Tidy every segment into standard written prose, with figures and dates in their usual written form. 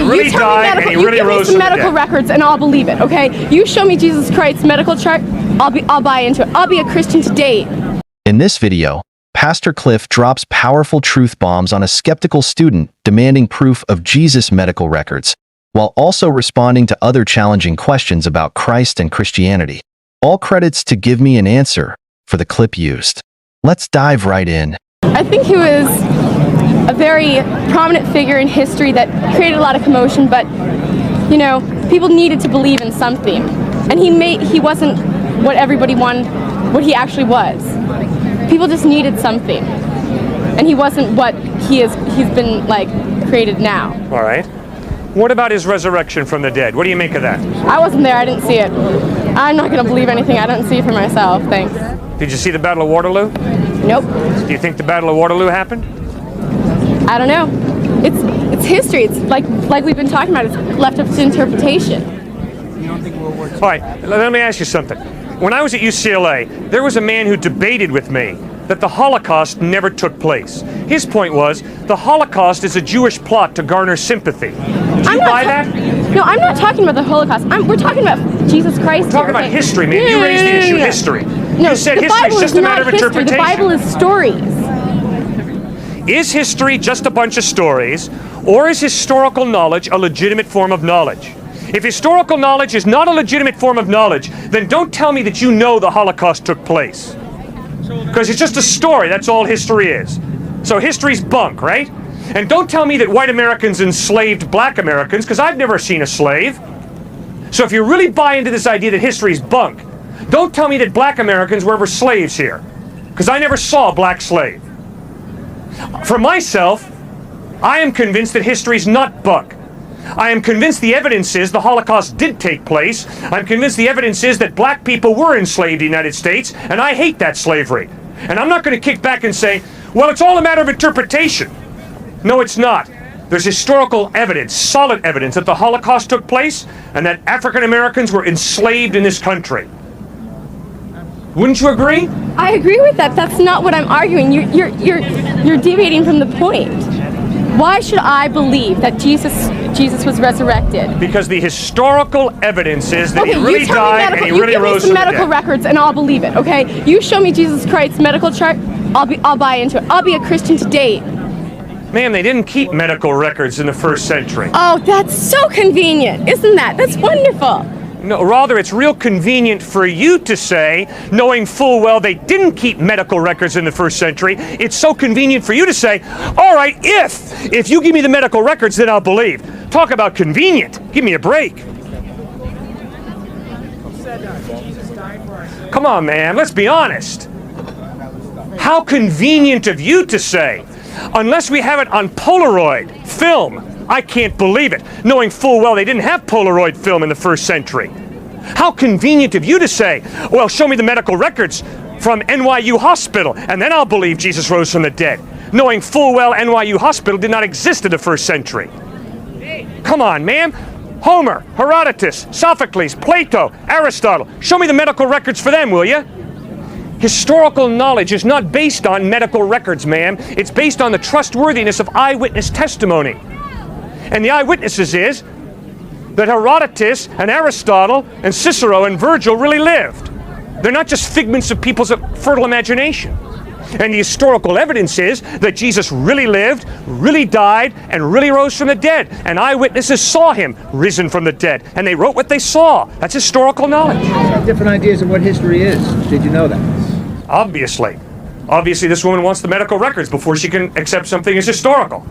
really died and he really rose from the dead. Medical records and I'll believe it, okay? You show me Jesus Christ's medical chart, I'll buy into it. I'll be a Christian today. In this video, Pastor Cliffe drops powerful truth bombs on a skeptical student demanding proof of Jesus' medical records, while also responding to other challenging questions about Christ and Christianity. All credits to Give Me an Answer for the clip used. Let's dive right in. I think he was a very prominent figure in history that created a lot of commotion, but, you know, people needed to believe in something. And he wasn't what everybody wanted, what he actually was. People just needed something. And he wasn't what he's been, like, created now. All right. What about his resurrection from the dead? What do you make of that? I wasn't there, I didn't see it. I'm not going to believe anything I don't see for myself, thanks. Did you see the Battle of Waterloo? Nope. Do you think the Battle of Waterloo happened? I don't know. It's history. It's like we've been talking about. It's left up to interpretation. All right, let me ask you something. When I was at UCLA, there was a man who debated with me that the Holocaust never took place. His point was the Holocaust is a Jewish plot to garner sympathy. Do you buy that? No, I'm not talking about the Holocaust. We're talking about Jesus Christ. We're talking about history, man. You raised the issue history. No, you said the history Bible is just is a matter of history. interpretation. The Bible is stories. Is history just a bunch of stories, or is historical knowledge a legitimate form of knowledge? If historical knowledge is not a legitimate form of knowledge, then don't tell me that you know the Holocaust took place. Because it's just a story, that's all history is. So history's bunk, right? And don't tell me that white Americans enslaved black Americans, because I've never seen a slave. So if you really buy into this idea that history's bunk, don't tell me that black Americans were ever slaves here, because I never saw a black slave. For myself, I am convinced that history's not bunk. I am convinced the evidence is the Holocaust did take place. I'm convinced the evidence is that black people were enslaved in the United States, and I hate that slavery. And I'm not going to kick back and say, well, it's all a matter of interpretation. No, it's not. There's historical evidence, solid evidence, that the Holocaust took place and that African Americans were enslaved in this country. Wouldn't you agree? I agree with that. That's not what I'm arguing. You're deviating from the point. Why should I believe that Jesus was resurrected? Because the historical evidence is that he really died and he really rose from the dead. You give me some medical records and I'll believe it, okay? You show me Jesus Christ's medical chart, I'll buy into it. I'll be a Christian today. Ma'am, they didn't keep medical records in the first century. Oh, that's so convenient, isn't that? That's wonderful. No, rather, it's real convenient for you to say, knowing full well they didn't keep medical records in the first century, it's so convenient for you to say, all right, if you give me the medical records, then I'll believe. Talk about convenient. Give me a break. Come on, man, let's be honest. How convenient of you to say, unless we have it on Polaroid film, I can't believe it, knowing full well they didn't have Polaroid film in the first century. How convenient of you to say, well, show me the medical records from NYU Hospital, and then I'll believe Jesus rose from the dead, knowing full well NYU Hospital did not exist in the first century. Come on, man. Homer, Herodotus, Sophocles, Plato, Aristotle, show me the medical records for them, will you? Historical knowledge is not based on medical records, ma'am. It's based on the trustworthiness of eyewitness testimony. And the eyewitnesses is that Herodotus and Aristotle and Cicero and Virgil really lived. They're not just figments of people's fertile imagination. And the historical evidence is that Jesus really lived, really died, and really rose from the dead. And eyewitnesses saw him risen from the dead. And they wrote what they saw. That's historical knowledge. You have different ideas of what history is. Did you know that? Obviously. Obviously, this woman wants the medical records before she can accept something as historical.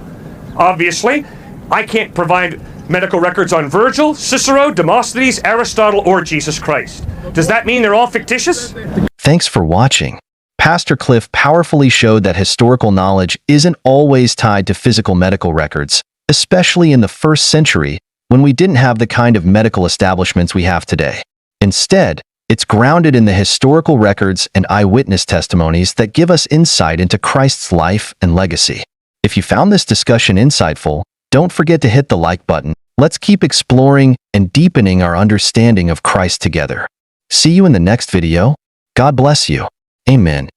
Obviously, I can't provide medical records on Virgil, Cicero, Demosthenes, Aristotle, or Jesus Christ. Does that mean they're all fictitious? Thanks for watching. Pastor Cliffe powerfully showed that historical knowledge isn't always tied to physical medical records, especially in the first century when we didn't have the kind of medical establishments we have today. Instead, it's grounded in the historical records and eyewitness testimonies that give us insight into Christ's life and legacy. If you found this discussion insightful, don't forget to hit the like button. Let's keep exploring and deepening our understanding of Christ together. See you in the next video. God bless you. Amen.